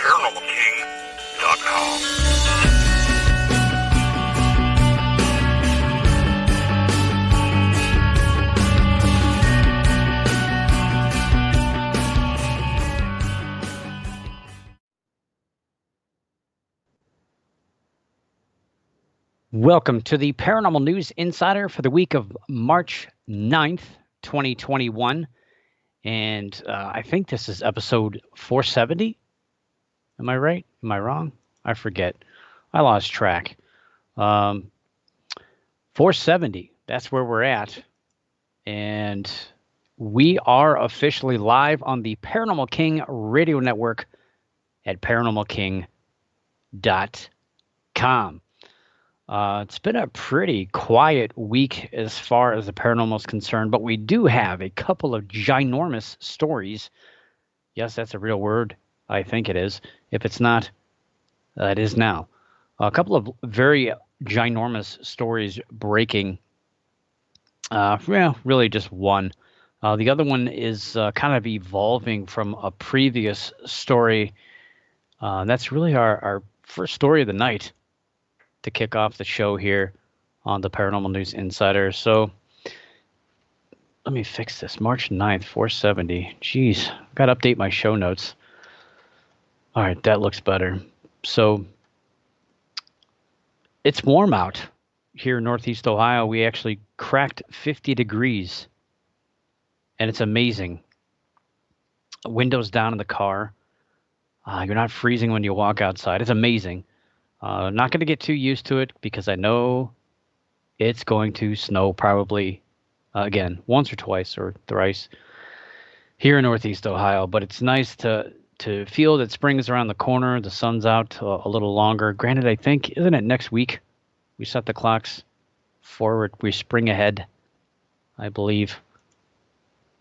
ParanormalKing.com. Welcome to the Paranormal News Insider for the week of March 9th, 2021. And I think this is episode 470. Am I right? Am I wrong? I forget. I lost track. 470. That's where we're at. And we are officially live on the Paranormal King radio network at paranormalking.com. It's been a pretty quiet week as far as the paranormal is concerned, but we do have a couple of ginormous stories. Yes, that's a real word. I think it is. If it's not, it is now. A couple of very ginormous stories breaking. Really just one. The other one is kind of evolving from a previous story. That's really our first story of the night to kick off the show here on the Paranormal News Insider. So let me fix this. March 9th, 470. Jeez, I've got to update my show notes. All right, that looks better. So it's warm out here in Northeast Ohio. We actually cracked 50 degrees, and it's amazing. Windows down in the car. You're not freezing when you walk outside. It's amazing. Not going to get too used to it because I know it's going to snow probably again once or twice or thrice here in Northeast Ohio. But it's nice to feel that spring is around the corner. The sun's out a little longer. Granted, I think, isn't it next week? We set the clocks forward. We spring ahead, I believe.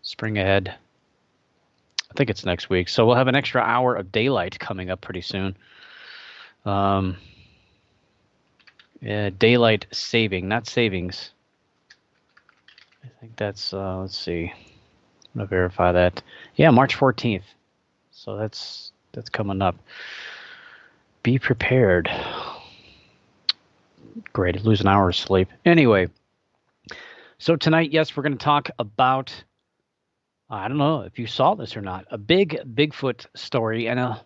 Spring ahead. I think it's next week. So we'll have an extra hour of daylight coming up pretty soon. Daylight saving, not savings. I think that's, let's see. I'm going to verify that. Yeah, March 14th. So that's coming up. Be prepared. Great, lose an hour of sleep. Anyway, so tonight, yes, we're going to talk about, I don't know if you saw this or not, a big Bigfoot story and a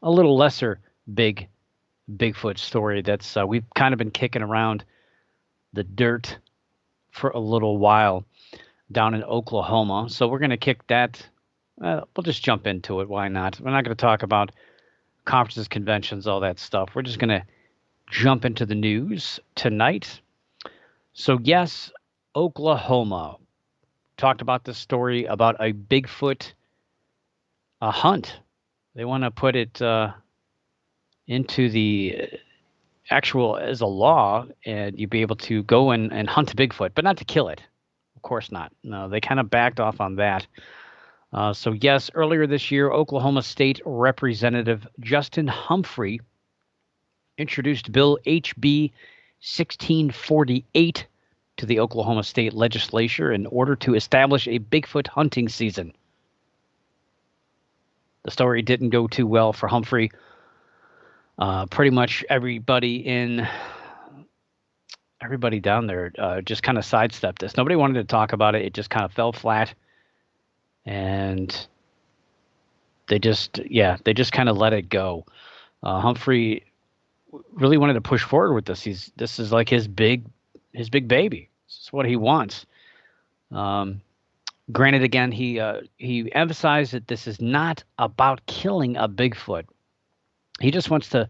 little lesser Bigfoot story that's we've kind of been kicking around the dirt for a little while down in Oklahoma. So we're going to kick that. We'll just jump into it. Why not? We're not going to talk about conferences, conventions, all that stuff. We're just going to jump into the news tonight. So yes, Oklahoma. Talked about this story about a Bigfoot hunt. They want to put it into the actual as a law, and you'd be able to go and hunt Bigfoot, but not to kill it. Of course not. No, they kind of backed off on that. So yes, earlier this year, Oklahoma State Representative Justin Humphrey introduced Bill HB 1648 to the Oklahoma State Legislature in order to establish a Bigfoot hunting season. The story didn't go too well for Humphrey. Pretty much everybody down there just kind of sidestepped this. Nobody wanted to talk about it. It just kind of fell flat, and they just kind of let it go. Humphrey really wanted to push forward with this. This is like his big baby. This is what he wants. Granted, again, he emphasized that this is not about killing a Bigfoot. He just wants to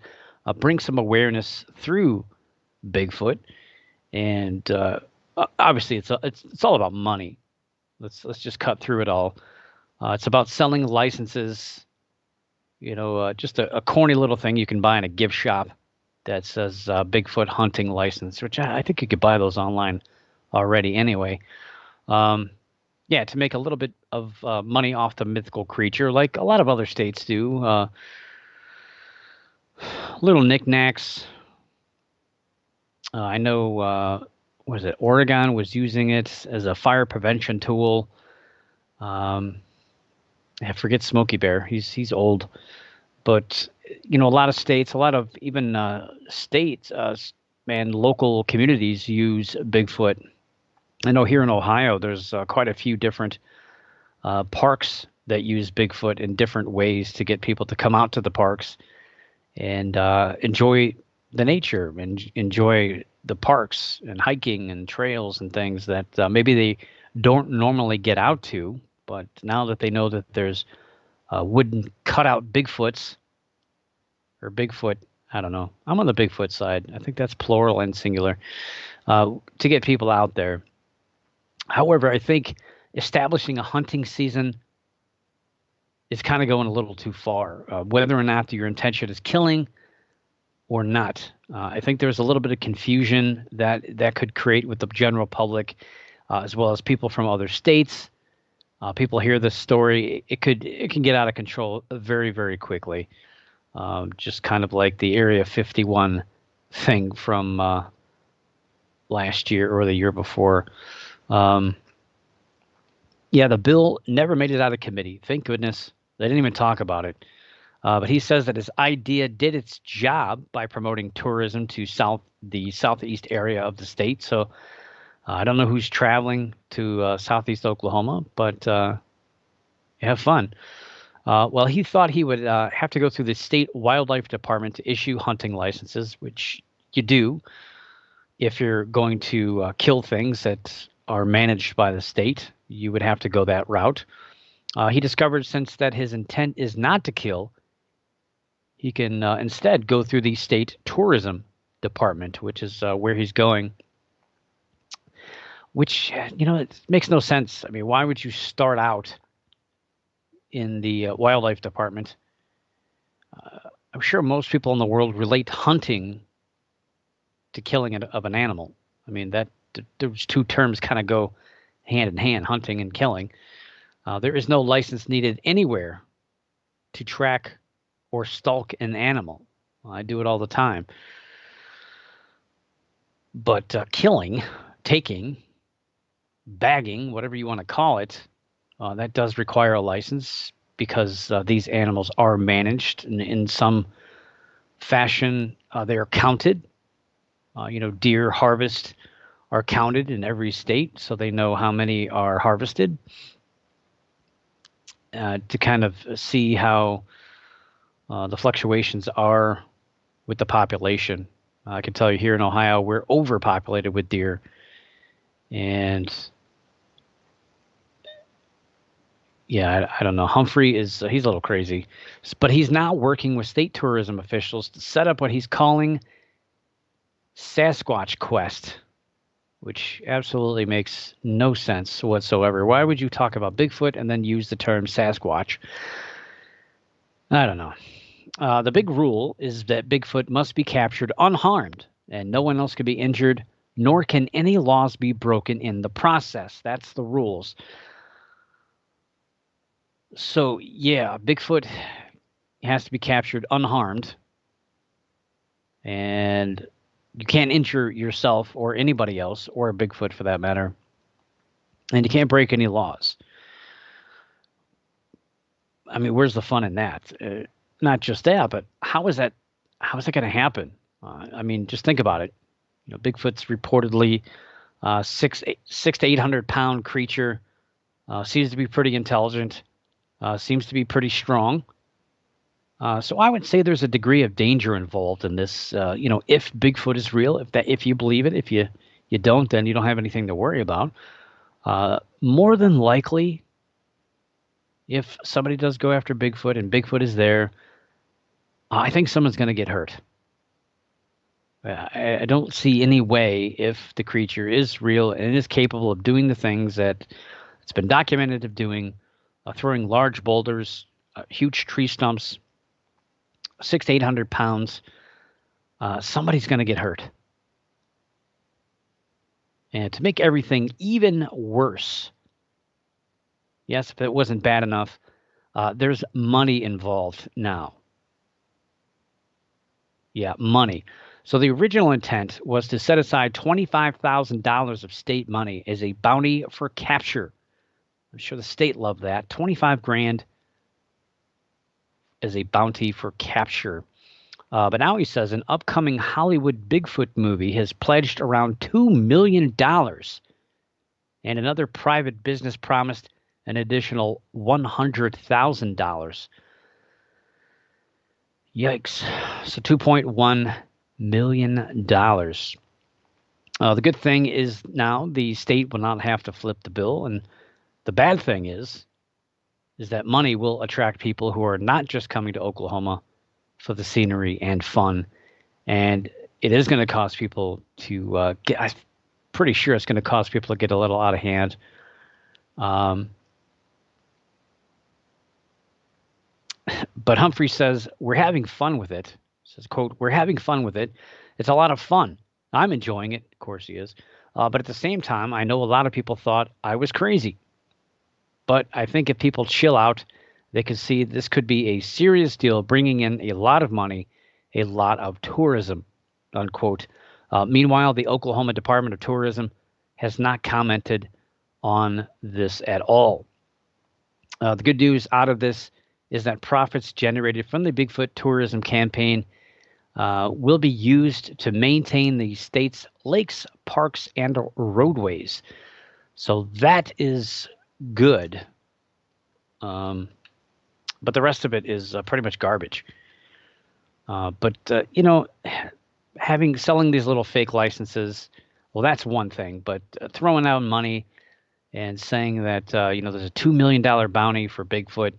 bring some awareness through Bigfoot, and obviously it's all about money. Let's just cut through it all. It's about selling licenses. Just a corny little thing you can buy in a gift shop that says Bigfoot hunting license, which I think you could buy those online already anyway. To make a little bit of money off the mythical creature, like a lot of other states do. Little knickknacks. I know, Oregon was using it as a fire prevention tool. I forget Smokey Bear. He's old, but a lot of states, a lot of even states and local communities use Bigfoot. I know here in Ohio, there's quite a few different parks that use Bigfoot in different ways to get people to come out to the parks and enjoy the nature and enjoy the parks and hiking and trails and things that maybe they don't normally get out to. But now that they know that there's wooden cutout Bigfoots or Bigfoot, I don't know. I'm on the Bigfoot side. I think that's plural and singular to get people out there. However, I think establishing a hunting season is kind of going a little too far, whether or not your intention is killing or not. I think there's a little bit of confusion that could create with the general public, as well as people from other states. People hear this story, it can get out of control very, very quickly. Just kind of like the Area 51 thing from last year or the year before. Yeah, the bill never made it out of committee. Thank goodness. They didn't even talk about it. But he says that his idea did its job by promoting tourism to the southeast area of the state. So I don't know who's traveling to southeast Oklahoma, but have fun. Well, he thought he would have to go through the state wildlife department to issue hunting licenses, which you do if you're going to kill things that are managed by the state. You would have to go that route. He discovered since that his intent is not to kill, he can instead go through the state tourism department, which is where he's going. Which, it makes no sense. I mean, why would you start out in the wildlife department? I'm sure most people in the world relate hunting to killing of an animal. I mean, those two terms kind of go hand in hand, hunting and killing. There is no license needed anywhere to track or stalk an animal. I do it all the time. But killing, taking, bagging, whatever you want to call it, that does require a license because these animals are managed in some fashion. They are counted. Deer harvest are counted in every state, so they know how many are harvested to kind of see how the fluctuations are with the population. I can tell you here in Ohio, we're overpopulated with deer. And yeah, I don't know. Humphrey he's a little crazy, but he's now working with state tourism officials to set up what he's calling Sasquatch Quest, which absolutely makes no sense whatsoever. Why would you talk about Bigfoot and then use the term Sasquatch? I don't know. The big rule is that Bigfoot must be captured unharmed, and no one else can be injured, nor can any laws be broken in the process. That's the rules. So, yeah, Bigfoot has to be captured unharmed, and you can't injure yourself or anybody else, or Bigfoot for that matter, and you can't break any laws. I mean, where's the fun in that? Not just that, but how is that going to happen? I mean, just think about it. Bigfoot's reportedly 600 to 800 pound creature, seems to be pretty intelligent, seems to be pretty strong. So I would say there's a degree of danger involved in this. If Bigfoot is real, if you believe it, if you don't, then you don't have anything to worry about. More than likely, if somebody does go after Bigfoot and Bigfoot is there, I think someone's going to get hurt. I don't see any way, if the creature is real and is capable of doing the things that it's been documented of doing, throwing large boulders, huge tree stumps, 600 to 800 pounds, somebody's going to get hurt. And to make everything even worse, yes, if it wasn't bad enough, there's money involved now. Yeah, money. So the original intent was to set aside $25,000 of state money as a bounty for capture. I'm sure the state loved that. 25 grand as a bounty for capture. But now he says an upcoming Hollywood Bigfoot movie has pledged around $2 million, and another private business promised an additional $100,000. Yikes. So $2.1 million. The good thing is now the state will not have to flip the bill. And the bad thing is that money will attract people who are not just coming to Oklahoma for the scenery and fun. And it is going to cause people to I'm pretty sure it's going to cause people to get a little out of hand. But Humphrey says, we're having fun with it. Says, quote, we're having fun with it. It's a lot of fun. I'm enjoying it. Of course he is. But at the same time, I know a lot of people thought I was crazy. But I think if people chill out, they can see this could be a serious deal, bringing in a lot of money, a lot of tourism, unquote. Meanwhile, the Oklahoma Department of Tourism has not commented on this at all. The good news out of this is that profits generated from the Bigfoot tourism campaign will be used to maintain the state's lakes, parks, and roadways. So that is good. But the rest of it is pretty much garbage. But selling these little fake licenses, well, that's one thing. But throwing out money and saying that there's a $2 million bounty for Bigfoot,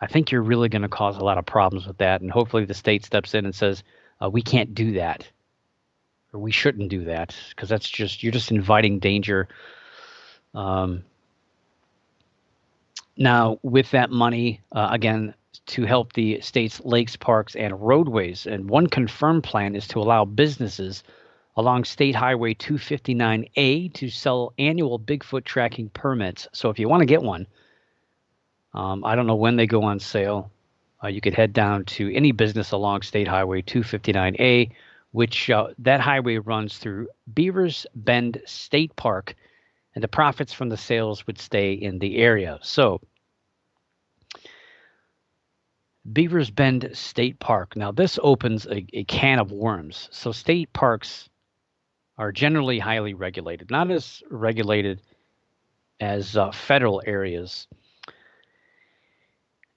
I think you're really going to cause a lot of problems with that. And hopefully the state steps in and says, we can't do that, or we shouldn't do that, because you're just inviting danger. Now, with that money, again, to help the state's lakes, parks, and roadways, and one confirmed plan is to allow businesses along State Highway 259A to sell annual Bigfoot tracking permits. So if you want to get one, I don't know when they go on sale. You could head down to any business along State Highway 259A, which that highway runs through Beavers Bend State Park, and the profits from the sales would stay in the area. So, Beavers Bend State Park. Now, this opens a can of worms. So, state parks are generally highly regulated, not as regulated as federal areas.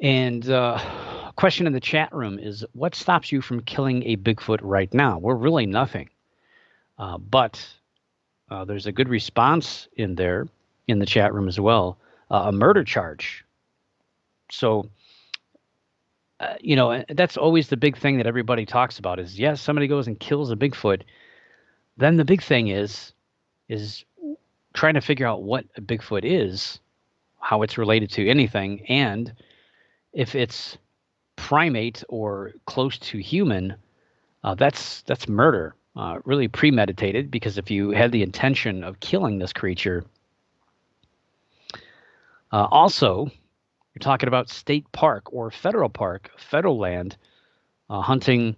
And question in the chat room is, what stops you from killing a Bigfoot right now? Well, really nothing. But there's a good response in there, in the chat room as well, a murder charge. So, that's always the big thing that everybody talks about is, yes, somebody goes and kills a Bigfoot. Then the big thing is trying to figure out what a Bigfoot is, how it's related to anything, and if it's primate or close to human, that's murder, really premeditated, because if you had the intention of killing this creature. Also, you're talking about state park or federal park, federal land. Hunting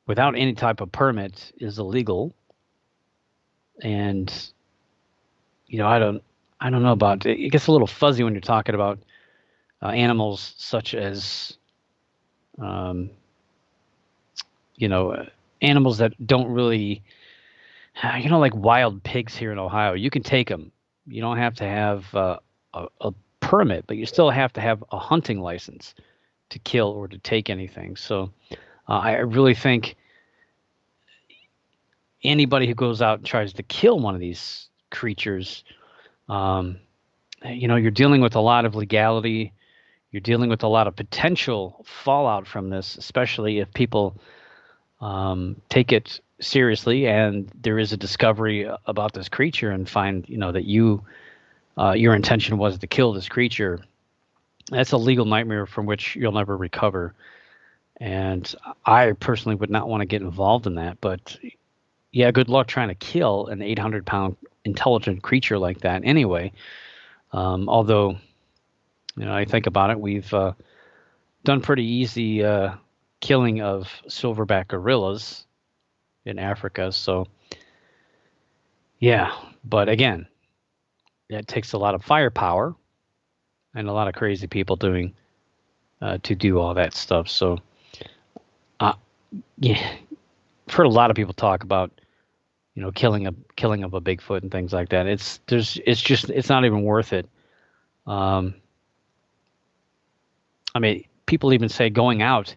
without any type of permit is illegal. And, I don't know about it. It gets a little fuzzy when you're talking about animals such as, animals that don't really, like wild pigs here in Ohio. You can take them. You don't have to have a permit, but you still have to have a hunting license to kill or to take anything. So I really think anybody who goes out and tries to kill one of these creatures, you're dealing with a lot of legality. You're dealing with a lot of potential fallout from this, especially if people take it seriously and there is a discovery about this creature and find, that your intention was to kill this creature. That's a legal nightmare from which you'll never recover. And I personally would not want to get involved in that. But yeah, good luck trying to kill an 800-pound intelligent creature like that anyway. Although, I think about it, we've done pretty easy killing of silverback gorillas in Africa. So, yeah, but again, it takes a lot of firepower and a lot of crazy people doing to do all that stuff. So, uh, yeah, I've heard a lot of people talk about killing of a Bigfoot and things like that. It's not even worth it. Um, I mean, people even say going out,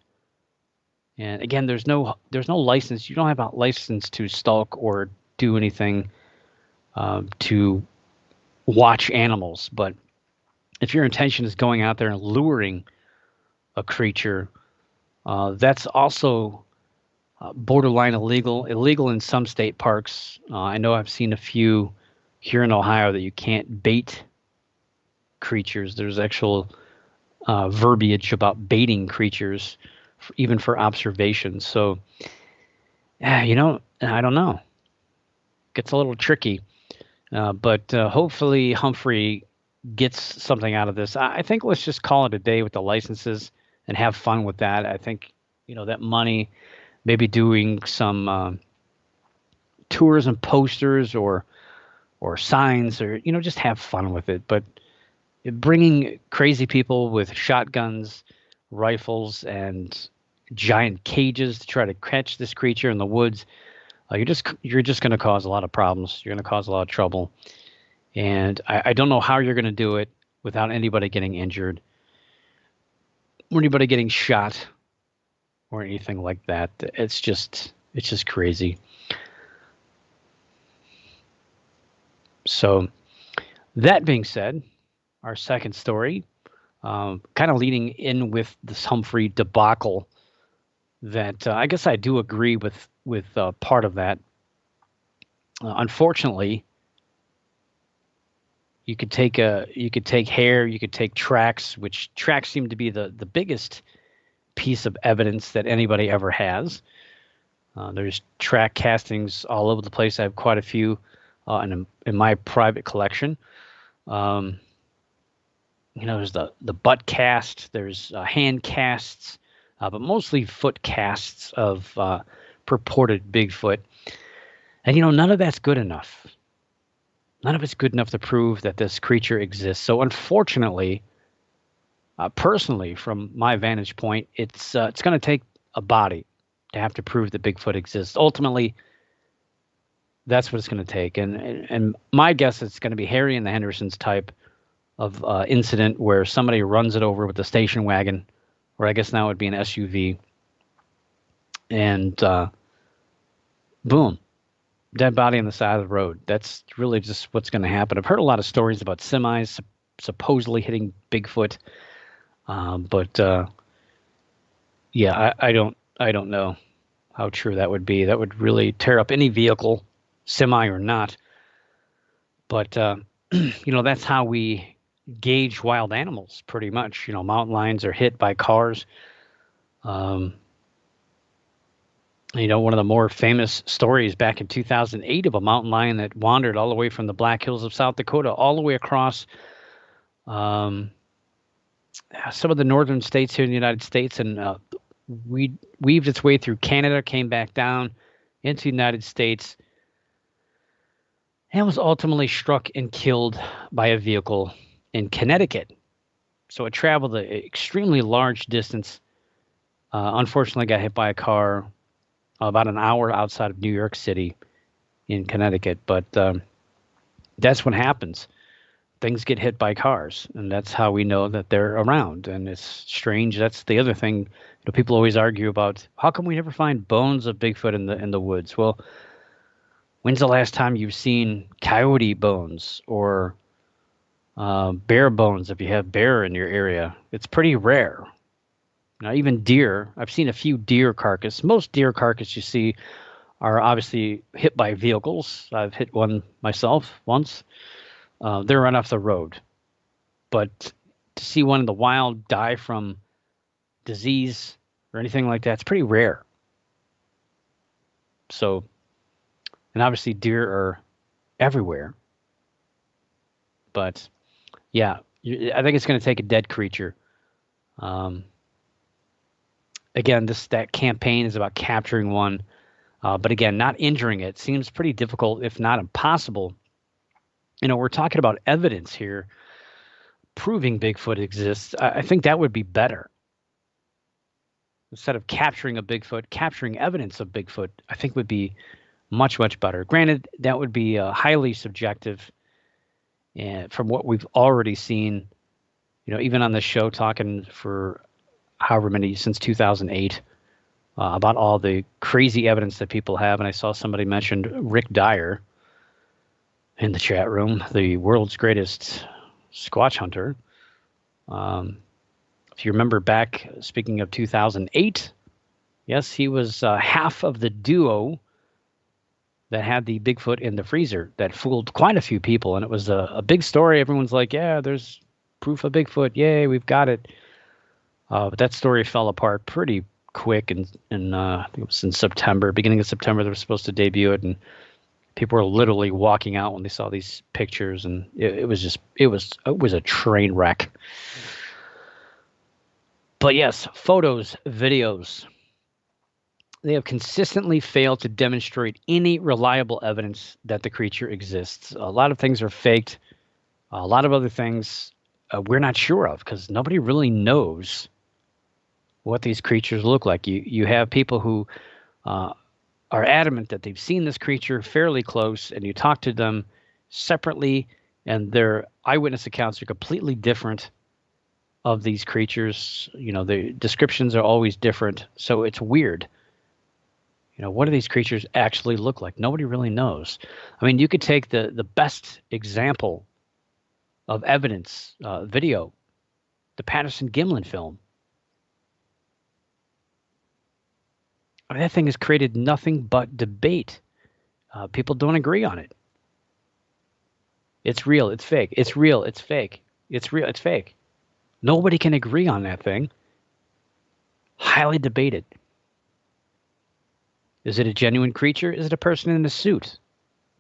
and again, there's no license. You don't have a license to stalk or do anything to watch animals. But if your intention is going out there and luring a creature, that's also borderline illegal. Illegal in some state parks. I know I've seen a few here in Ohio that you can't bait creatures. There's actual verbiage about baiting creatures, even for observation. So, yeah, I don't know. Gets a little tricky, but hopefully Humphrey gets something out of this. I think let's just call it a day with the licenses and have fun with that. I think that money, maybe doing some tours and posters or signs, or just have fun with it. But bringing crazy people with shotguns, rifles, and giant cages to try to catch this creature in the woods, you're just going to cause a lot of problems. You're going to cause a lot of trouble, and I don't know how you're going to do it without anybody getting injured or anybody getting shot or anything like that. It's just crazy. So that being said, our second story, kind of leading in with this Humphrey debacle, that I guess I do agree with part of that. Unfortunately, you could take hair, you could take tracks, which tracks seem to be the biggest piece of evidence that anybody ever has. There's track castings all over the place. I have quite a few in my private collection. There's the butt cast, there's hand casts, but mostly foot casts of purported Bigfoot. And none of that's good enough. None of it's good enough to prove that this creature exists. So unfortunately, personally, from my vantage point, it's going to take a body to have to prove that Bigfoot exists. Ultimately, that's what it's going to take. And my guess it's going to be Harry and the Hendersons type of incident where somebody runs it over with a station wagon, or I guess now it would be an SUV, and boom, dead body on the side of the road. That's really just what's going to happen. I've heard a lot of stories about semis supposedly hitting Bigfoot, but yeah, I don't know how true that would be. That would really tear up any vehicle, semi or not. But that's how we gauge wild animals, pretty much. Mountain lions are hit by cars. One of the more famous stories back in 2008 of a mountain lion that wandered all the way from the Black Hills of South Dakota all the way across some of the northern states here in the United States, and weaved its way through Canada, came back down into the United States, and was ultimately struck and killed by a vehicle in Connecticut. So it traveled an extremely large distance. Unfortunately, got hit by a car about an hour outside of New York City in Connecticut. But that's what happens. Things get hit by cars, and that's how we know that they're around. And it's strange. That's the other thing. People always argue about, how come we never find bones of Bigfoot in the woods? Well, when's the last time you've seen coyote bones or bear bones, if you have bear in your area? It's pretty rare. Now, even deer, I've seen a few deer carcass. Most deer carcass you see are obviously hit by vehicles. I've hit one myself once. They're run off the road. But to see one in the wild die from disease or anything like that, it's pretty rare. So, and obviously deer are everywhere. But yeah, I think it's going to take a dead creature. Again, that campaign is about capturing one, but again, not injuring it seems pretty difficult, if not impossible. We're talking about evidence here, proving Bigfoot exists. I think that would be better. instead of capturing a Bigfoot, capturing evidence of Bigfoot, I think would be much, much better. Granted, that would be highly subjective, and from what we've already seen, even on the show, talking for however many since 2008 about all the crazy evidence that people have. And I saw somebody mentioned Rick Dyer in the chat room, the world's greatest Squatch hunter. If you remember back, speaking of 2008, yes, he was half of the duo that had the Bigfoot in the freezer that fooled quite a few people. And it was a big story. Everyone's like, yeah, there's proof of Bigfoot. Yay, we've got it. But that story fell apart pretty quick. And I think it was in September, beginning of September, they were supposed to debut it. And people were literally walking out when they saw these pictures. And it was a train wreck. But yes, photos, videos, they have consistently failed to demonstrate any reliable evidence that the creature exists. A lot of things are faked. A lot of other things we're not sure of because nobody really knows what these creatures look like. You have people who are adamant that they've seen this creature fairly close, and you talk to them separately, and their eyewitness accounts are completely different of these creatures. The descriptions are always different, so it's weird. What do these creatures actually look like? Nobody really knows. I mean, you could take the best example of evidence, video, the Patterson-Gimlin film. I mean, that thing has created nothing but debate. People don't agree on it. It's real. It's fake. It's real. It's fake. It's real. It's fake. Nobody can agree on that thing. Highly debated. Is it a genuine creature? Is it a person in a suit?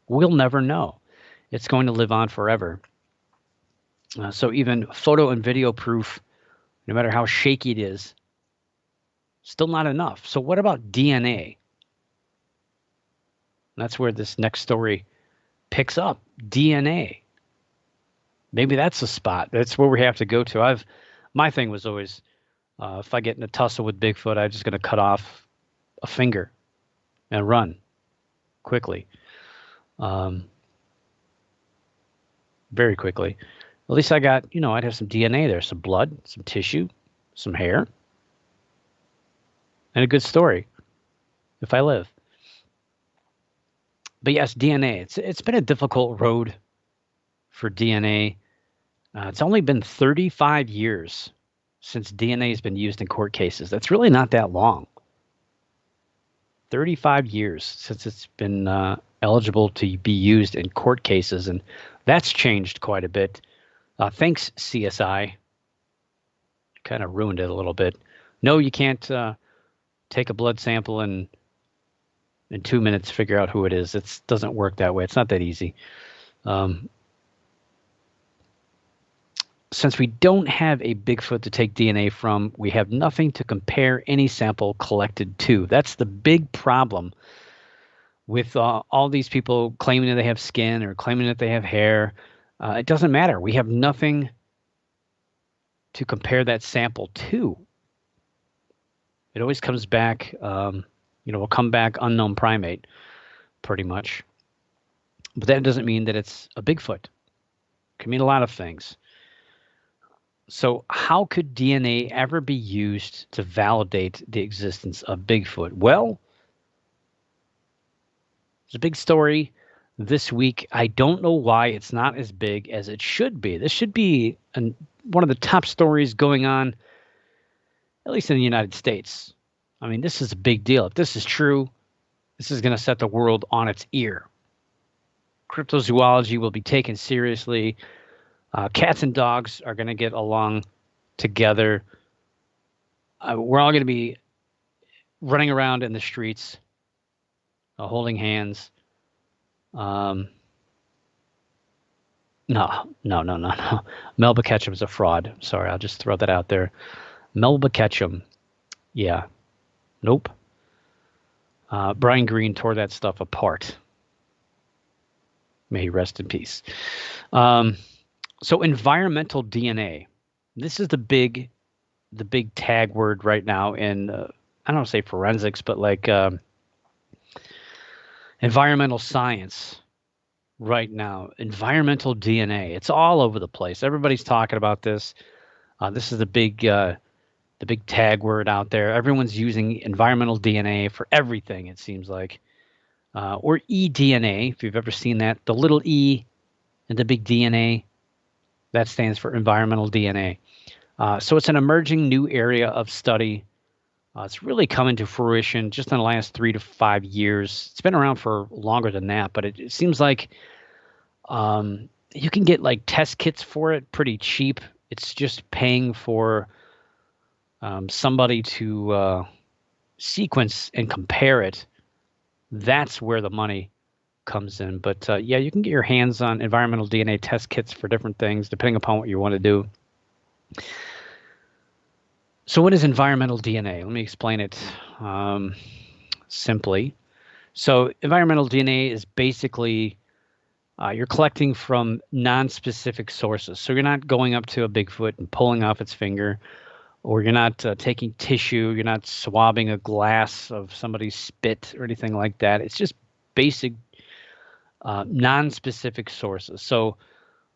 We'll never know. It's going to live on forever. So even photo and video proof, no matter how shaky it is, still not enough. So what about DNA? That's where this next story picks up. DNA. Maybe that's the spot. That's where we have to go to. My thing was always, if I get in a tussle with Bigfoot, I'm just going to cut off a finger and run quickly. Very quickly. At least I got, I'd have some DNA there, some blood, some tissue, some hair, and a good story if I live. But yes, DNA. It's been a difficult road for DNA. It's only been 35 years since DNA has been used in court cases. That's really not that long. 35 years since it's been eligible to be used in court cases, and that's changed quite a bit. Thanks, CSI. Kind of ruined it a little bit. No, you can't take a blood sample and in 2 minutes figure out who it is. It doesn't work that way. It's not that easy. Since we don't have a Bigfoot to take DNA from, we have nothing to compare any sample collected to. That's the big problem with all these people claiming that they have skin or claiming that they have hair. It doesn't matter. We have nothing to compare that sample to. It always comes back, will come back unknown primate, pretty much. But that doesn't mean that it's a Bigfoot. It can mean a lot of things. So how could DNA ever be used to validate the existence of Bigfoot? Well, there's a big story this week. I don't know why it's not as big as it should be. This should be one of the top stories going on, at least in the United States. I mean, this is a big deal. If this is true, this is going to set the world on its ear. Cryptozoology will be taken seriously. Cats and dogs are going to get along together. We're all going to be running around in the streets, holding hands. No. Melba Ketchum's a fraud. Sorry, I'll just throw that out there. Melba Ketchum. Yeah. Nope. Brian Greene tore that stuff apart. May he rest in peace. So environmental DNA. This is the big tag word right now in I don't want to say forensics, but like environmental science right now. Environmental DNA. It's all over the place. Everybody's talking about this. This is the big tag word out there. Everyone's using environmental DNA for everything, it seems like. Or eDNA, if you've ever seen that. The little e and the big DNA, that stands for environmental DNA. So it's an emerging new area of study. It's really coming to fruition just in the last 3 to 5 years. It's been around for longer than that, but it seems like you can get like test kits for it pretty cheap. It's just paying for somebody to sequence and compare it. That's where the money comes in. But yeah, you can get your hands on environmental DNA test kits for different things, depending upon what you want to do. So what is environmental DNA? Let me explain it simply. So environmental DNA is basically you're collecting from non-specific sources. So you're not going up to a Bigfoot and pulling off its finger, or you're not taking tissue, you're not swabbing a glass of somebody's spit or anything like that. It's just basic non-specific sources. So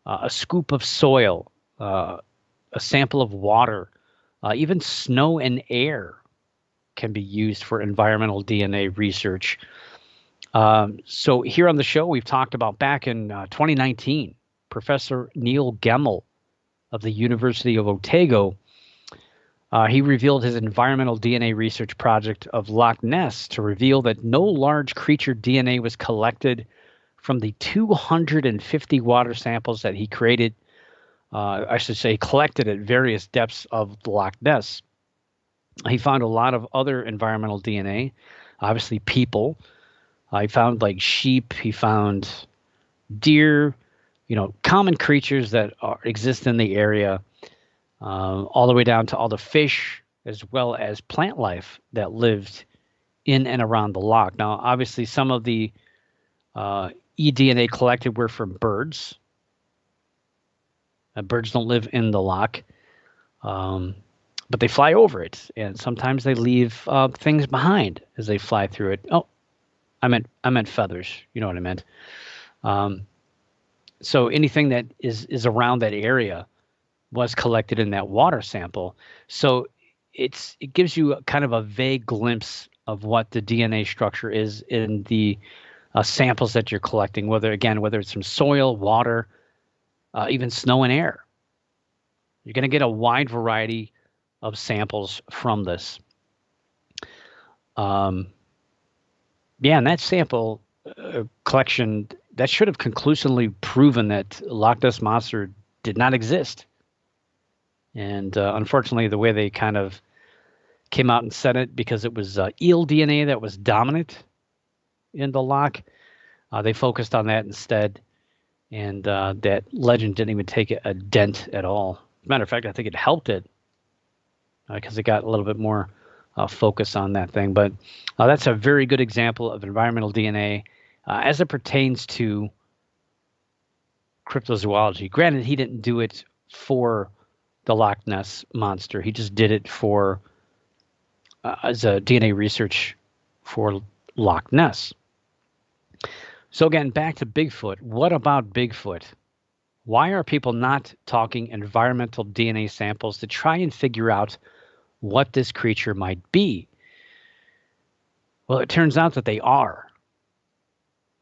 a scoop of soil, a sample of water, even snow and air can be used for environmental DNA research. So here on the show, we've talked about back in 2019, Professor Neil Gemmel of the University of Otago, he revealed his environmental DNA research project of Loch Ness to reveal that no large creature DNA was collected from the 250 water samples that he created, collected at various depths of the Loch Ness. He found a lot of other environmental DNA, obviously people. He found like sheep, he found deer, common creatures that exist in the area, all the way down to all the fish as well as plant life that lived in and around the loch. Now, obviously, some of the eDNA collected were from birds. Birds don't live in the loch, but they fly over it, and sometimes they leave things behind as they fly through it. Oh, I meant feathers. You know what I meant. So anything that is around that area was collected in that water sample. So it gives you kind of a vague glimpse of what the DNA structure is in the samples that you're collecting, whether it's from soil, water, even snow and air. You're going to get a wide variety of samples from this. And that sample collection, that should have conclusively proven that Loch Ness Monster did not exist. And unfortunately, the way they kind of came out and said it, because it was eel DNA that was dominant in the loch, they focused on that instead. And that legend didn't even take a dent at all. As a matter of fact, I think it helped it because it got a little bit more focus on that thing. But that's a very good example of environmental DNA as it pertains to cryptozoology. Granted, he didn't do it for the Loch Ness Monster. He just did it for as a DNA research for Loch Ness. So again, back to Bigfoot. What about Bigfoot? Why are people not talking environmental DNA samples to try and figure out what this creature might be? Well, it turns out that they are.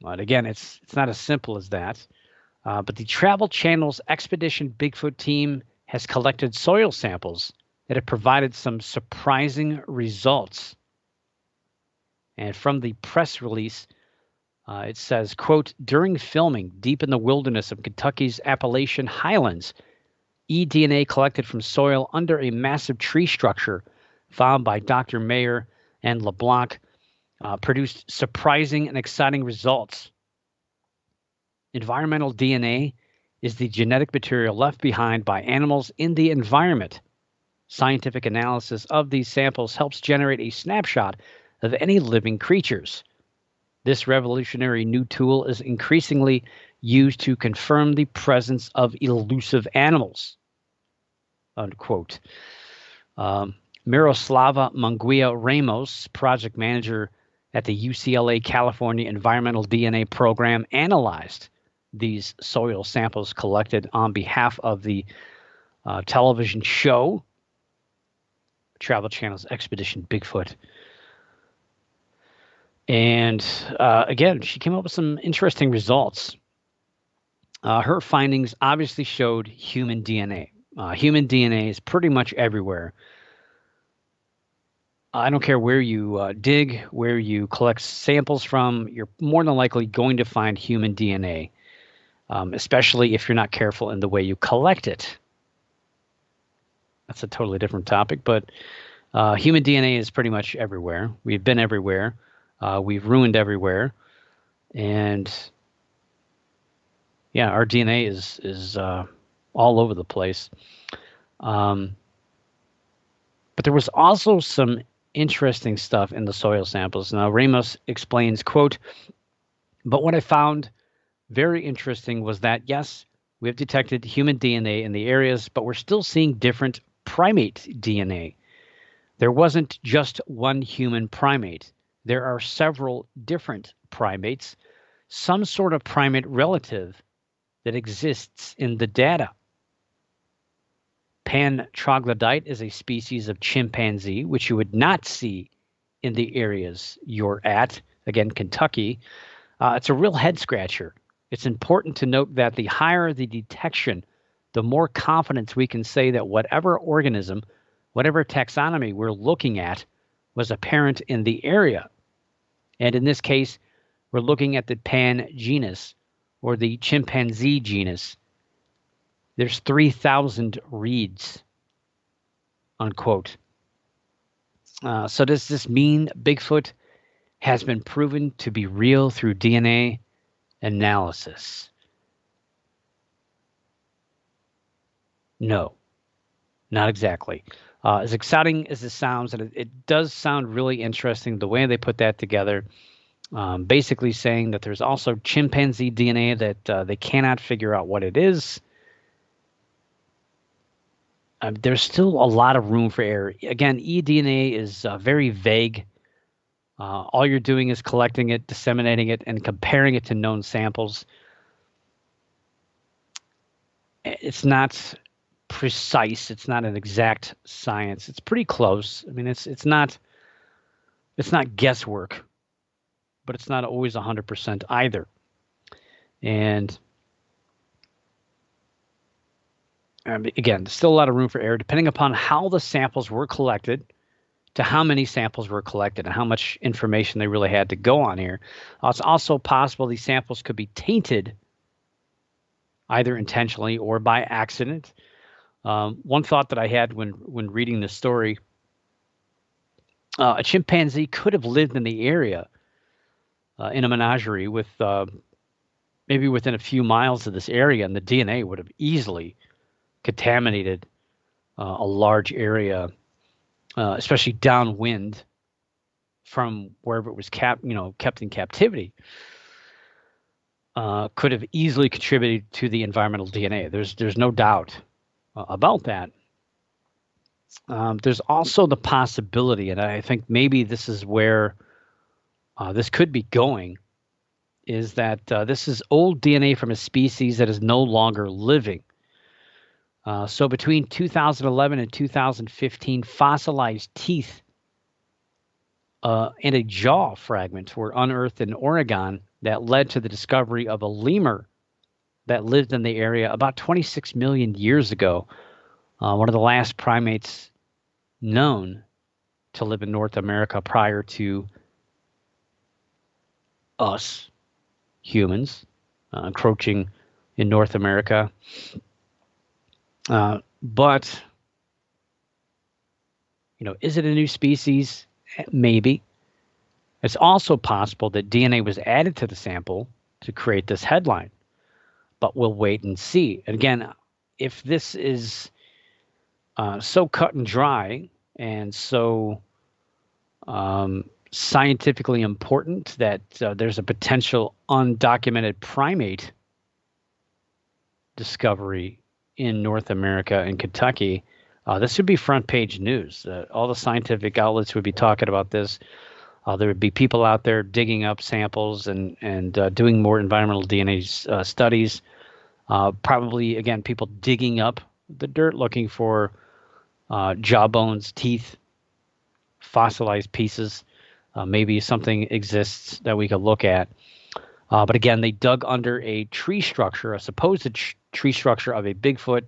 But again, it's not as simple as that. But the Travel Channel's Expedition Bigfoot team has collected soil samples that have provided some surprising results. And from the press release, it says, quote, during filming deep in the wilderness of Kentucky's Appalachian Highlands, eDNA collected from soil under a massive tree structure found by Dr. Mayer and LeBlanc produced surprising and exciting results. Environmental DNA is the genetic material left behind by animals in the environment. Scientific analysis of these samples helps generate a snapshot of any living creatures. This revolutionary new tool is increasingly used to confirm the presence of elusive animals, unquote. Miroslava Munguia Ramos, project manager at the UCLA California Environmental DNA Program, analyzed these soil samples collected on behalf of the television show, Travel Channel's Expedition Bigfoot. And again, she came up with some interesting results. Her findings obviously showed human DNA. Human DNA is pretty much everywhere. I don't care where you dig, where you collect samples from, you're more than likely going to find human DNA, especially if you're not careful in the way you collect it. That's a totally different topic, but human DNA is pretty much everywhere. We've been everywhere. We've ruined everywhere. And yeah, our DNA is all over the place. But there was also some interesting stuff in the soil samples. Now, Ramos explains, quote, "But what I found very interesting was that, yes, we have detected human DNA in the areas, but we're still seeing different primate DNA. There wasn't just one human primate. There are several different primates, some sort of primate relative that exists in the data. Pan troglodyte is a species of chimpanzee, which you would not see in the areas you're at. Again, Kentucky. It's a real head scratcher. It's important to note that the higher the detection, the more confidence we can say that whatever organism, whatever taxonomy we're looking at was apparent in the area. And in this case, we're looking at the pan genus or the chimpanzee genus. There's 3,000 reeds," unquote. So does this mean Bigfoot has been proven to be real through DNA analysis? No, not exactly. As exciting as this sounds, and it does sound really interesting the way they put that together, basically saying that there's also chimpanzee DNA that they cannot figure out what it is. There's still a lot of room for error. Again, eDNA is very vague. All you're doing is collecting it, disseminating it, and comparing it to known samples. It's not precise. It's not an exact science. It's pretty close. I mean, it's not guesswork, but it's not always 100% either. And again, there's still a lot of room for error, depending upon how the samples were collected, to how many samples were collected, and how much information they really had to go on here. It's also possible these samples could be tainted, either intentionally or by accident. One thought that I had when reading this story, a chimpanzee could have lived in the area in a menagerie with maybe within a few miles of this area, and the DNA would have easily contaminated a large area, especially downwind from wherever it was kept in captivity. Could have easily contributed to the environmental DNA. There's no doubt about that. There's also the possibility, and I think maybe this is where this could be going, is that this is old DNA from a species that is no longer living. So between 2011 and 2015, fossilized teeth and a jaw fragment were unearthed in Oregon that led to the discovery of a lemur that lived in the area about 26 million years ago. One of the last primates known to live in North America prior to us, humans, encroaching in North America. But, is it a new species? Maybe. It's also possible that DNA was added to the sample to create this headline, but we'll wait and see. And again, if this is so cut and dry and so scientifically important that there's a potential undocumented primate discovery in North America and Kentucky, This would be front page news. All the scientific outlets would be talking about this. There would be people out there digging up samples and doing more environmental DNA studies. Probably, again, people digging up the dirt looking for jaw bones, teeth, fossilized pieces. Maybe something exists that we could look at. But again, they dug under a tree structure, a supposed tree structure of a Bigfoot.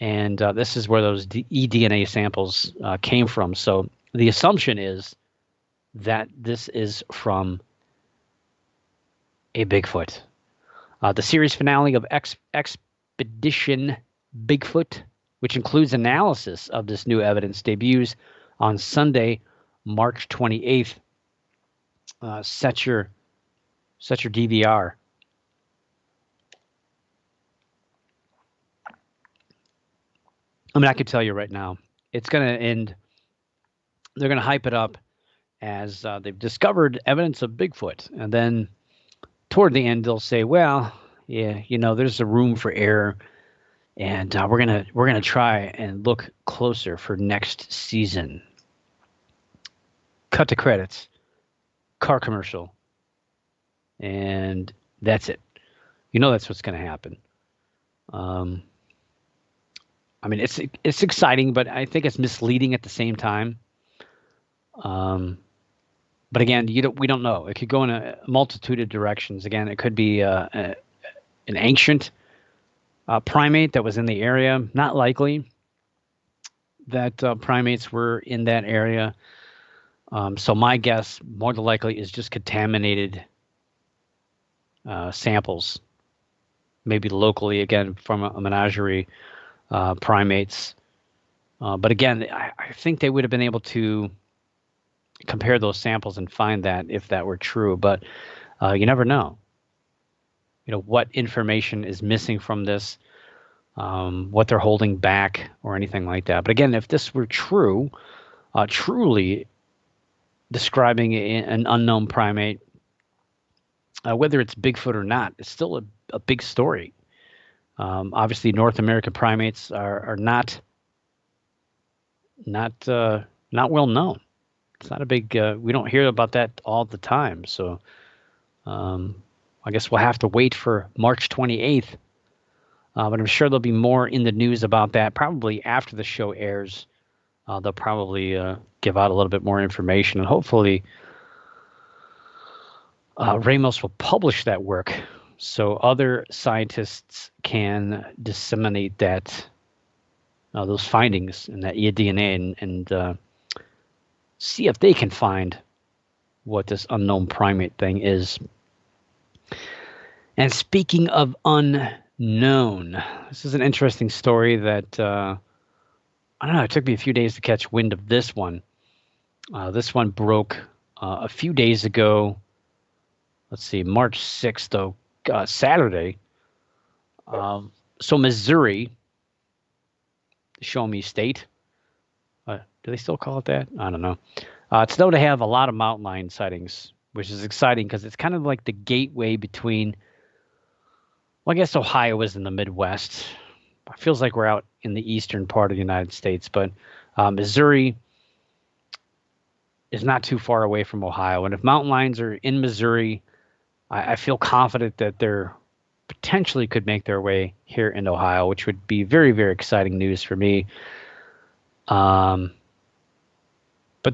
And this is where those eDNA samples came from. So the assumption is that this is from a Bigfoot. The series finale of Expedition Bigfoot, which includes analysis of this new evidence, debuts on Sunday, March 28th. Set your DVR. I mean, I could tell you right now, it's going to end. They're going to hype it up as they've discovered evidence of Bigfoot, and then toward the end, they'll say, "Well, yeah, there's a room for error, and we're gonna try and look closer for next season." Cut to credits, car commercial, and that's it. That's what's going to happen. I mean, it's exciting, but I think it's misleading at the same time. But again, we don't know. It could go in a multitude of directions. Again, it could be an ancient primate that was in the area. Not likely that primates were in that area. So my guess, more than likely, is just contaminated samples, maybe locally, again, from a menagerie. Primates. But again, I think they would have been able to compare those samples and find that if that were true. But you never know. What information is missing from this, what they're holding back or anything like that. But again, if this were true, truly describing an unknown primate, whether it's Bigfoot or not, it's still a big story. Obviously, North American primates are not well known. It's not a big. We don't hear about that all the time. So, I guess we'll have to wait for March 28th. But I'm sure there'll be more in the news about that. Probably after the show airs, they'll probably give out a little bit more information, and hopefully, Ramos will publish that work, so other scientists can disseminate those findings and that eDNA and see if they can find what this unknown primate thing is. And speaking of unknown, this is an interesting story that, I don't know, it took me a few days to catch wind of this one. This one broke a few days ago. Let's see, March 6th, though. Saturday. So Missouri, Show Me State. Do they still call it that? I don't know. It's known to have a lot of mountain lion sightings, which is exciting because it's kind of like the gateway between, well, I guess Ohio is in the Midwest. It feels like we're out in the eastern part of the United States, but Missouri is not too far away from Ohio. And if mountain lions are in Missouri, I feel confident that they're potentially could make their way here in Ohio, which would be very, very exciting news for me. But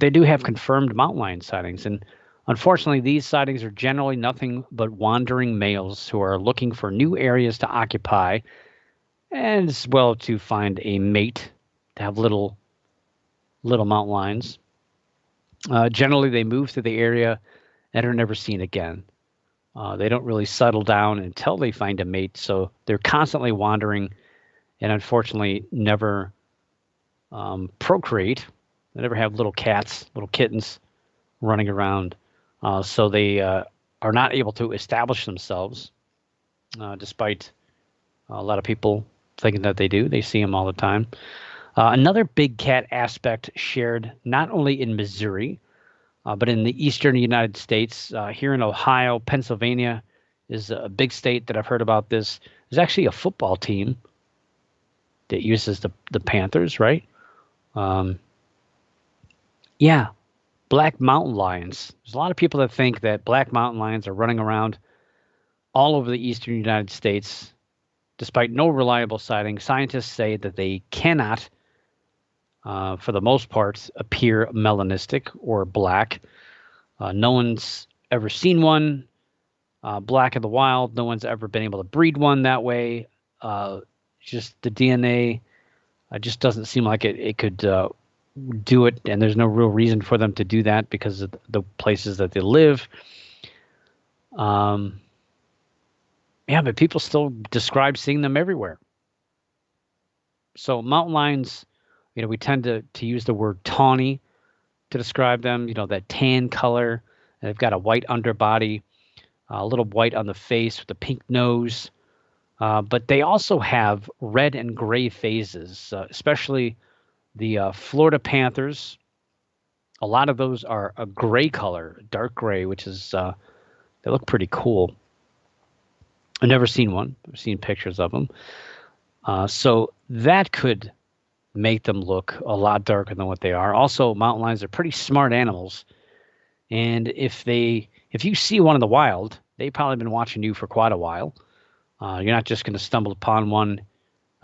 they do have confirmed mountain lion sightings. And unfortunately, these sightings are generally nothing but wandering males who are looking for new areas to occupy and as well to find a mate to have little mountain lions. Generally, they move to the area and are never seen again. They don't really settle down until they find a mate, so they're constantly wandering and unfortunately never procreate. They never have little cats, little kittens running around. So they are not able to establish themselves, despite a lot of people thinking that they do. They see them all the time. Another big cat aspect shared not only in Missouri, but in the eastern United States, here in Ohio, Pennsylvania is a big state that I've heard about this. There's actually a football team it uses the panthers, right? Yeah, black mountain lions. There's a lot of people that think that black mountain lions are running around all over the eastern United States, despite no reliable sighting. Scientists say that they cannot, for the most part, appear melanistic or black. No one's ever seen one black in the wild. No one's ever been able to breed one that way. Just the DNA just doesn't seem like it could do it, and there's no real reason for them to do that because of the places that they live. Yeah, but people still describe seeing them everywhere. So mountain lions, we tend to use the word tawny to describe them, that tan color. And they've got a white underbody, a little white on the face with a pink nose. But they also have red and gray phases, especially the Florida panthers. A lot of those are a gray color, dark gray, which is, they look pretty cool. I've never seen one. I've seen pictures of them. So that could make them look a lot darker than what they are. Also, mountain lions are pretty smart animals. And if you see one in the wild, they've probably been watching you for quite a while. You're not just going to stumble upon one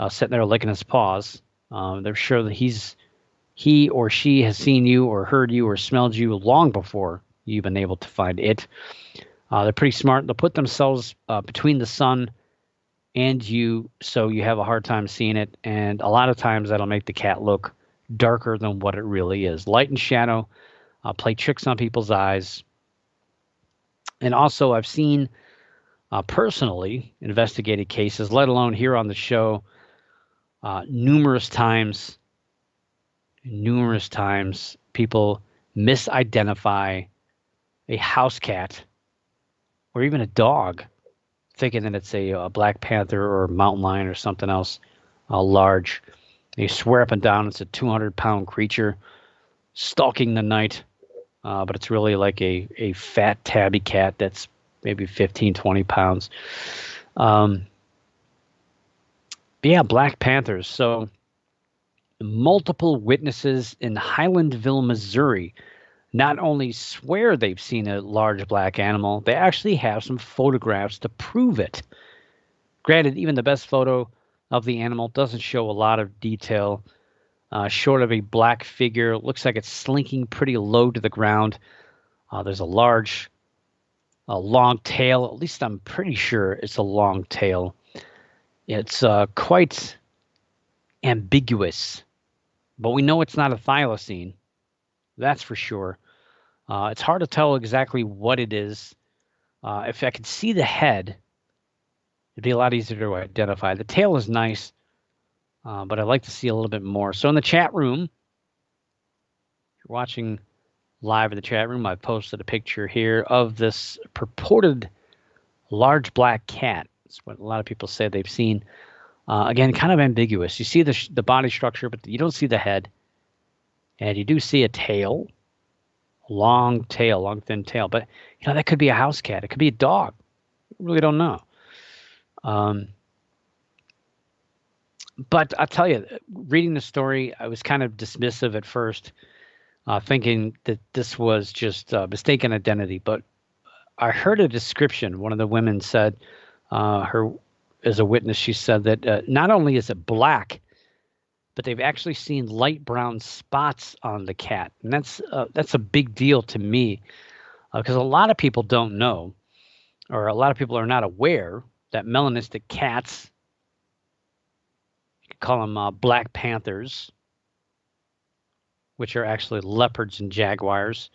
sitting there licking his paws. They're sure that he or she has seen you or heard you or smelled you long before you've been able to find it. They're pretty smart. They'll put themselves between the sun and you, so you have a hard time seeing it. And a lot of times that'll make the cat look darker than what it really is. Light and shadow play tricks on people's eyes. And also I've seen personally investigated cases, let alone here on the show, numerous times people misidentify a house cat or even a dog, thinking that it's a black panther or a mountain lion or something else large. They swear up and down it's a 200-pound creature stalking the night, but it's really like a fat tabby cat that's maybe 15, 20 pounds. But yeah, black panthers. So multiple witnesses in Highlandville, Missouri, not only swear they've seen a large black animal, they actually have some photographs to prove it. Granted, even the best photo of the animal doesn't show a lot of detail. Short of a black figure, looks like it's slinking pretty low to the ground. There's a long tail. At least I'm pretty sure it's a long tail. It's quite ambiguous, but we know it's not a thylacine. That's for sure. It's hard to tell exactly what it is. If I could see the head, it'd be a lot easier to identify. The tail is nice, but I'd like to see a little bit more. So in the chat room, if you're watching live in the chat room, I've posted a picture here of this purported large black cat. That's what a lot of people say they've seen. Again, kind of ambiguous. You see the body structure, but you don't see the head. And you do see a tail, long thin tail. But, that could be a house cat. It could be a dog. We really don't know. But I'll tell you, reading the story, I was kind of dismissive at first, thinking that this was just mistaken identity. But I heard a description. One of the women said, her as a witness, she said that not only is it black, but they've actually seen light brown spots on the cat. And that's a big deal to me because a lot of people don't know, or a lot of people are not aware that melanistic cats, you could call them black panthers, which are actually leopards and jaguars,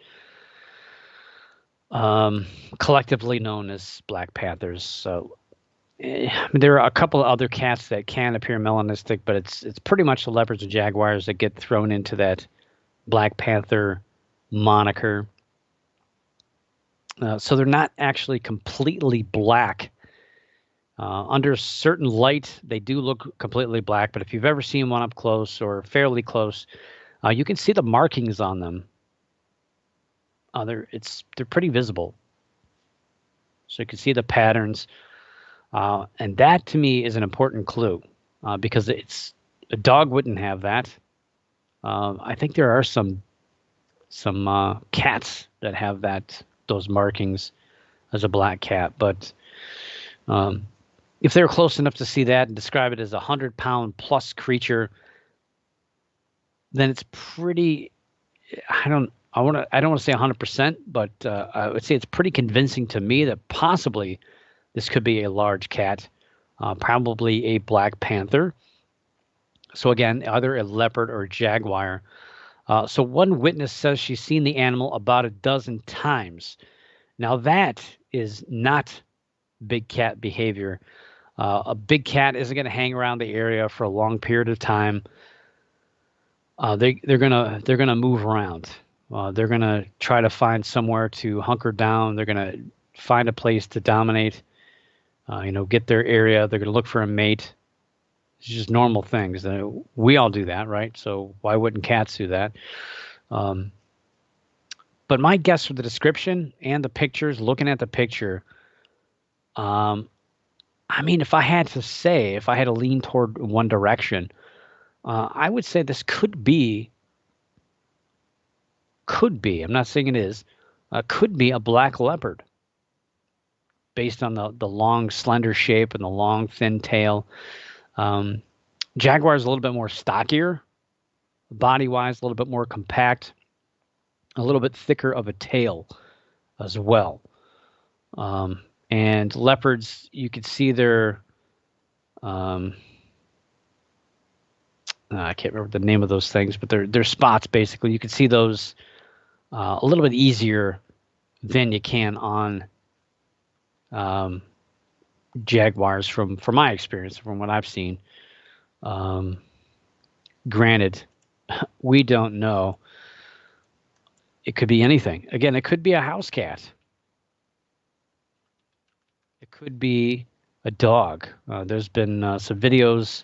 collectively known as black panthers. So there are a couple of other cats that can appear melanistic, but it's pretty much the leopards and jaguars that get thrown into that black panther moniker. So they're not actually completely black. Under certain light, they do look completely black, but if you've ever seen one up close or fairly close, you can see the markings on them. They're pretty visible. So you can see the patterns. And that, to me, is an important clue because it's A dog wouldn't have that. I think there are some cats that have those markings as a black cat, but um, if they're close enough to see that and describe it as a 100-pound plus creature, then it's pretty. I don't want to say 100%, but I would say it's pretty convincing to me that possibly this could be a large cat, probably a black panther. So again, either a leopard or a jaguar. So one witness says she's seen the animal about a dozen times. Now that is not big cat behavior. A big cat isn't going to hang around the area for a long period of time. They're gonna move around. They're gonna try to find somewhere to hunker down. They're gonna find a place to dominate. Get their area. They're gonna look for a mate. It's just normal things. We all do that, right? So why wouldn't cats do that? But my guess for the description and the pictures, looking at the picture, I mean, if I had to lean toward one direction, I would say this could be, I'm not saying it is, could be a black leopard based on the long, slender shape and the long, thin tail. Jaguar is a little bit more stockier, body-wise, a little bit more compact, a little bit thicker of a tail as well. And leopards, you could see their, I can't remember the name of those things, but they're spots, basically. You can see those a little bit easier than you can on jaguars from my experience, from what I've seen. Granted, we don't know. It could be anything. Again, it could be a house cat. It could be a dog. There's been some videos,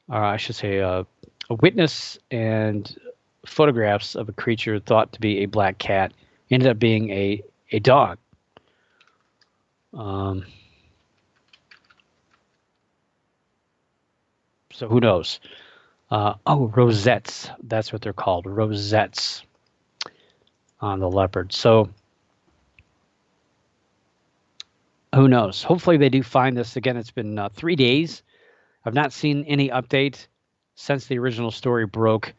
or I should say a witness and photographs of a creature thought to be a black cat ended up being a dog. So who knows? Rosettes. That's what they're called. Rosettes on the leopard. So who knows? Hopefully they do find this. Again, it's been 3 days. I've not seen any update since the original story broke.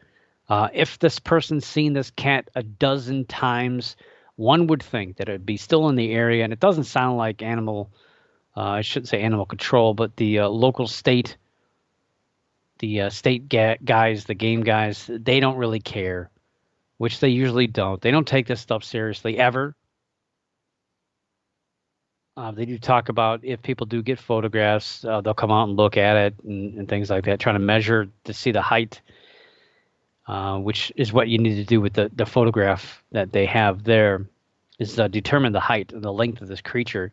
If this person's seen this cat a dozen times, one would think that it'd be still in the area, and it doesn't sound like I shouldn't say animal control, but the local state, guys, the game guys, they don't really care, which they usually don't. They don't take this stuff seriously, ever. They do talk about if people do get photographs, they'll come out and look at it and things like that, trying to measure to see the height, which is what you need to do with the photograph that they have there, is determine the height and the length of this creature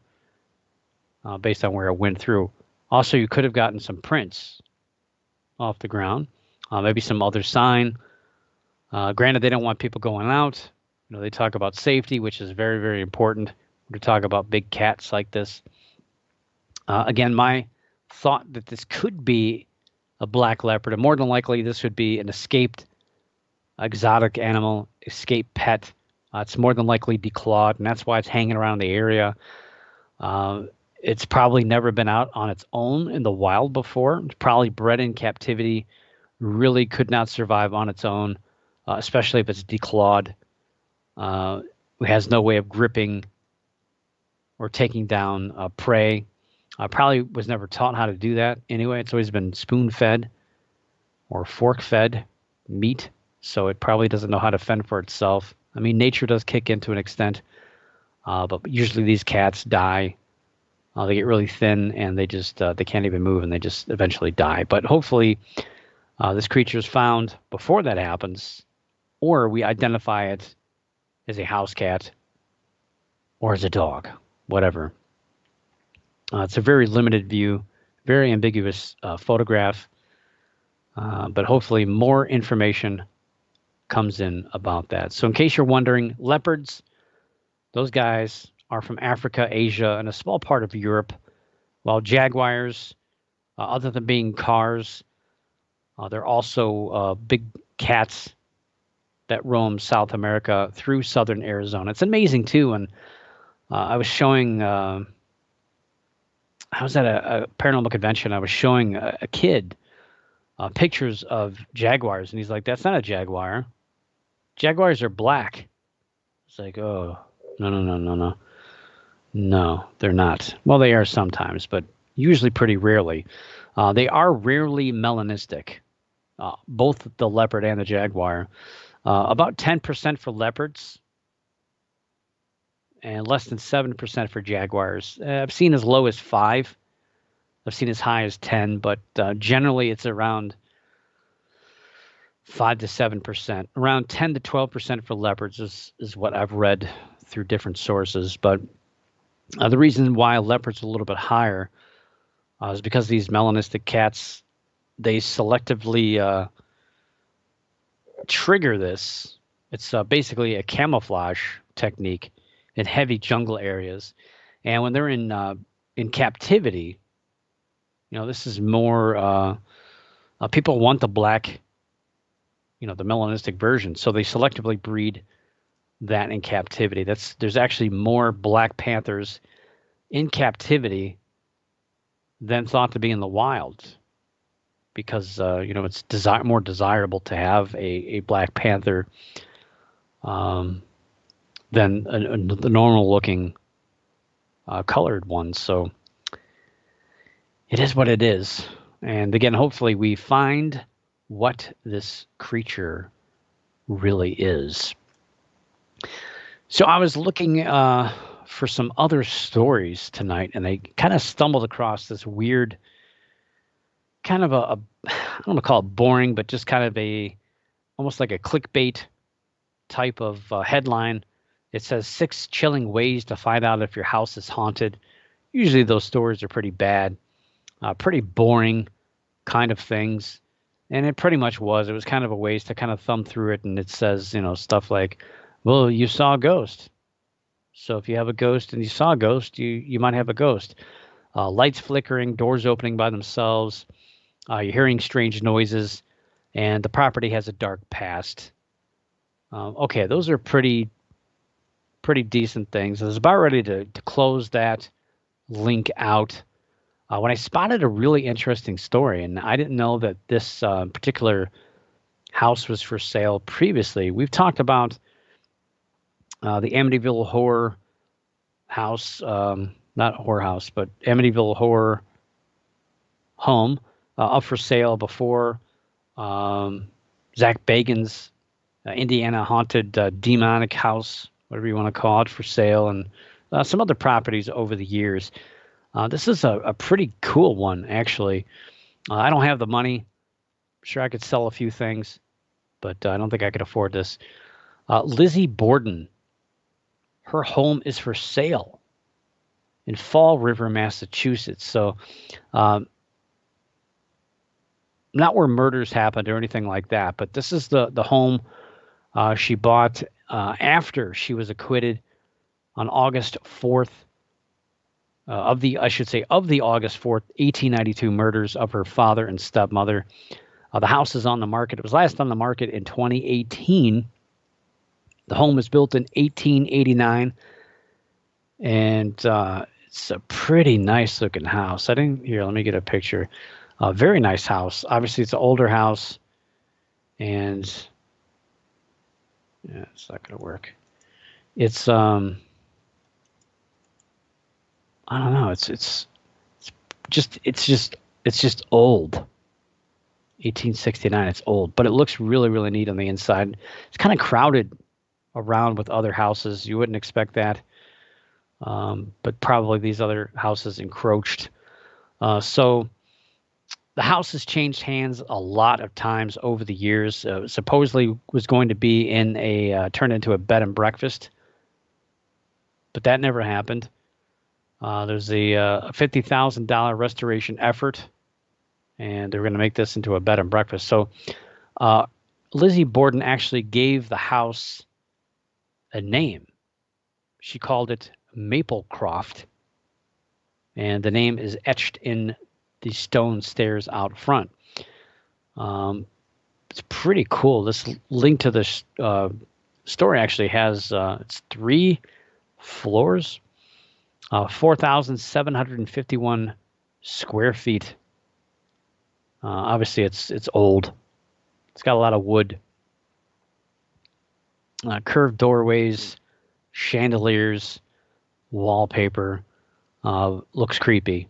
based on where it went through. Also, you could have gotten some prints off the ground, maybe some other sign. Granted, they don't want people going out. They talk about safety, which is very, very important. To talk about big cats like this. Again, my thought that this could be a black leopard, and more than likely this would be an escaped exotic animal, escaped pet. It's more than likely declawed, and that's why it's hanging around the area. It's probably never been out on its own in the wild before. It's probably bred in captivity, really could not survive on its own, especially if it's declawed. It has no way of gripping or taking down prey. Probably was never taught how to do that anyway. It's always been spoon-fed or fork-fed meat, so it probably doesn't know how to fend for itself. I mean, nature does kick in to an extent, but usually these cats die. They get really thin, and they can't even move, and they just eventually die. But hopefully this creature is found before that happens, or we identify it as a house cat or as a dog. Whatever. It's a very limited view, very ambiguous photograph, but hopefully more information comes in about that. So in case you're wondering, leopards, those guys are from Africa, Asia, and a small part of Europe, while jaguars, other than being cars, They're also big cats that roam South America through southern Arizona. It's amazing too. And I was showing, I was at a paranormal convention. I was showing a kid pictures of jaguars, and he's like, "That's not a jaguar. Jaguars are black." It's like, oh, no, no, no, no, no, no, they're not. Well, they are sometimes, but usually pretty rarely. They are rarely melanistic, both the leopard and the jaguar. About 10% for leopards and less than 7% for jaguars. I've seen as low as 5. I've seen as high as 10, but generally it's around 5 to 7%. Around 10 to 12% for leopards is what I've read through different sources. But the reason why leopards are a little bit higher is because these melanistic cats, they selectively trigger this. It's basically a camouflage technique in heavy jungle areas, and when they're in captivity, this is more people want the black, the melanistic version, so they selectively breed that in captivity. There's actually more black panthers in captivity than thought to be in the wild, because it's more desirable to have a black panther than the normal looking colored ones. So it is what it is. And again, hopefully we find what this creature really is. So I was looking for some other stories tonight, and I kind of stumbled across this weird, kind of I don't want to call it boring, but just kind of almost like a clickbait type of headline. It says 6 chilling ways to find out if your house is haunted. Usually those stories are pretty bad, pretty boring kind of things. And it pretty much was. It was kind of a ways to kind of thumb through it. And it says, stuff like, well, you saw a ghost. So if you have a ghost and you saw a ghost, you might have a ghost. Lights flickering, doors opening by themselves. You're hearing strange noises, and the property has a dark past. Okay, those are pretty decent things. I was about ready to close that link out when I spotted a really interesting story, and I didn't know that this particular house was for sale previously. We've talked about the Amityville Horror House, not Horror House, but Amityville Horror Home up for sale before. Zach Bagan's Indiana Haunted Demonic House, whatever you want to call it, for sale, and some other properties over the years. This is a pretty cool one, actually. I don't have the money. I'm sure I could sell a few things, but I don't think I could afford this. Lizzie Borden, her home is for sale in Fall River, Massachusetts. So not where murders happened or anything like that, but this is the home she bought after she was acquitted on August 4th of the August 4th, 1892 murders of her father and stepmother. The house is on the market. It was last on the market in 2018. The home was built in 1889, and it's a pretty nice looking house. Let me get a picture. Very nice house. Obviously, it's an older house, and yeah, it's not going to work. It's I don't know. It's just old. 1869. It's old, but it looks really, really neat on the inside. It's kind of crowded around with other houses. You wouldn't expect that, but probably these other houses encroached. So the house has changed hands a lot of times over the years. Supposedly was going to be turned into a bed and breakfast, but that never happened. There's a $50,000 restoration effort, and they're going to make this into a bed and breakfast. So Lizzie Borden actually gave the house a name. She called it Maplecroft, and the name is etched in the stone stairs out front. It's pretty cool. This link to this story actually has it's 3 floors, 4,751 square feet. Obviously, it's old. It's got a lot of wood, curved doorways, chandeliers, wallpaper. Looks creepy.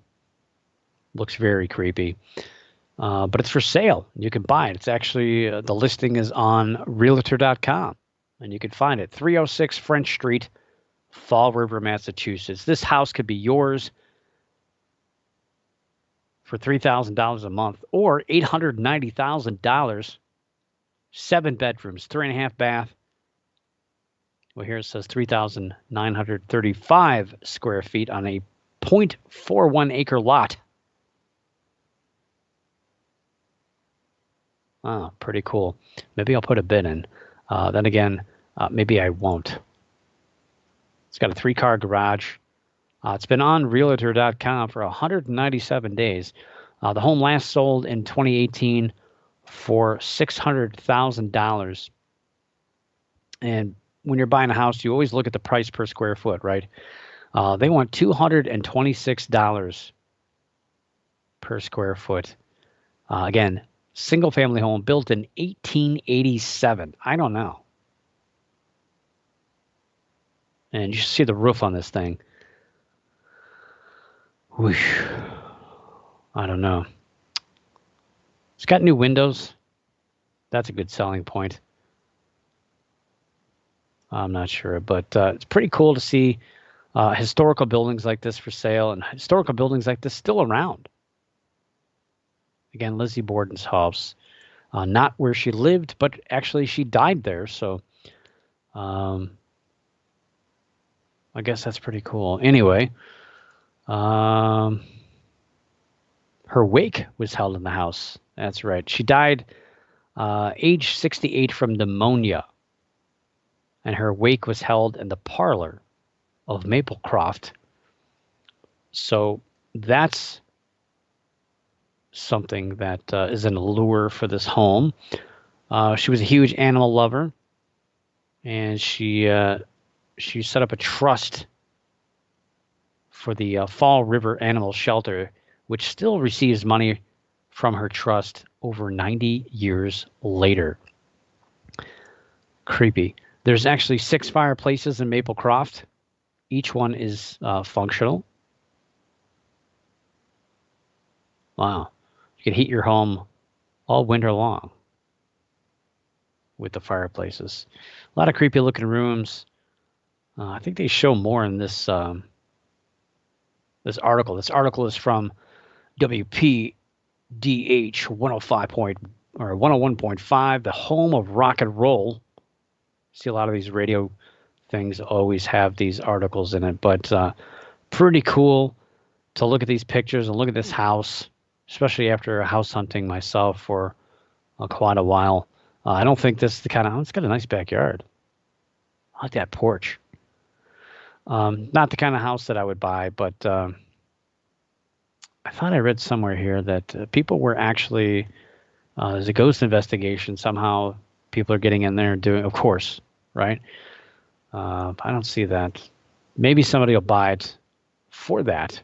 Looks very creepy. But it's for sale. You can buy it. It's actually, the listing is on Realtor.com, and you can find it. 306 French Street, Fall River, Massachusetts. This house could be yours for $3,000 a month or $890,000. 7 bedrooms, 3.5 bath. Well, here it says 3,935 square feet on a 0.41 acre lot. Oh, pretty cool. Maybe I'll put a bid in. Then again, maybe I won't. It's got a 3-car garage. It's been on Realtor.com for 197 days. The home last sold in 2018 for $600,000. And when you're buying a house, you always look at the price per square foot, right? They want $226 per square foot. Again, single family home built in 1887. I don't know. And you should see the roof on this thing. Whoosh. I don't know. It's got new windows. That's a good selling point. I'm not sure, but it's pretty cool to see historical buildings like this for sale and historical buildings like this still around. Again, Lizzie Borden's house, not where she lived, but actually she died there. So I guess that's pretty cool. Anyway, her wake was held in the house. That's right. She died age 68 from pneumonia. And her wake was held in the parlor of Maplecroft. So that's something that is an allure for this home. She was a huge animal lover, and she set up a trust for the Fall River Animal Shelter, which still receives money from her trust over 90 years later. Creepy. There's actually 6 fireplaces in Maplecroft. Each one is functional. Wow. You can heat your home all winter long with the fireplaces. A lot of creepy looking rooms. I think they show more in this this article. This article is from WPDH 101.5, the home of rock and roll. See, a lot of these radio things always have these articles in it, but pretty cool to look at these pictures and look at this house, especially after house hunting myself for quite a while. I don't think this is the kind of house. It's got a nice backyard. I like that porch. Not the kind of house that I would buy, but I thought I read somewhere here that people were actually, there's a ghost investigation. Somehow people are getting in there and doing, of course, right? I don't see that. Maybe somebody will buy it for that.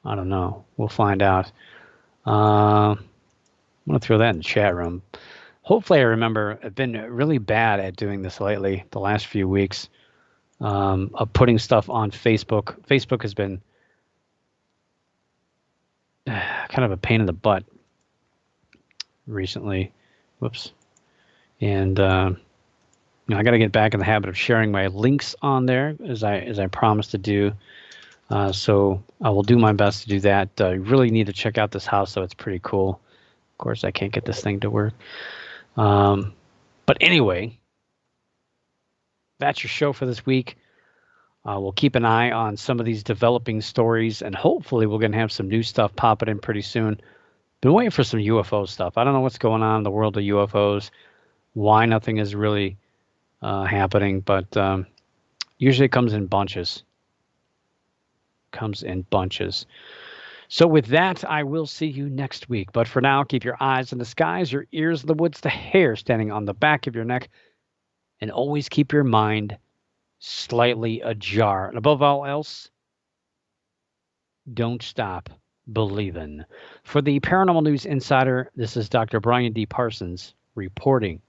I don't know. We'll find out. I'm going to throw that in the chat room. Hopefully I remember. I've been really bad at doing this lately, the last few weeks, of putting stuff on Facebook. Facebook has been kind of a pain in the butt recently. Whoops. And I got to get back in the habit of sharing my links on there as I promised to do. So I will do my best to do that. You really need to check out this house, though. It's pretty cool. Of course, I can't get this thing to work. But anyway, that's your show for this week. We'll keep an eye on some of these developing stories, and hopefully we're going to have some new stuff popping in pretty soon. Been waiting for some UFO stuff. I don't know what's going on in the world of UFOs, why nothing is really happening, but usually it comes in bunches. So, with that, I will see you next week. But for now, keep your eyes in the skies, your ears in the woods, the hair standing on the back of your neck, and always keep your mind slightly ajar. And above all else, don't stop believing. For the Paranormal News Insider, this is Dr. Brian D. Parsons reporting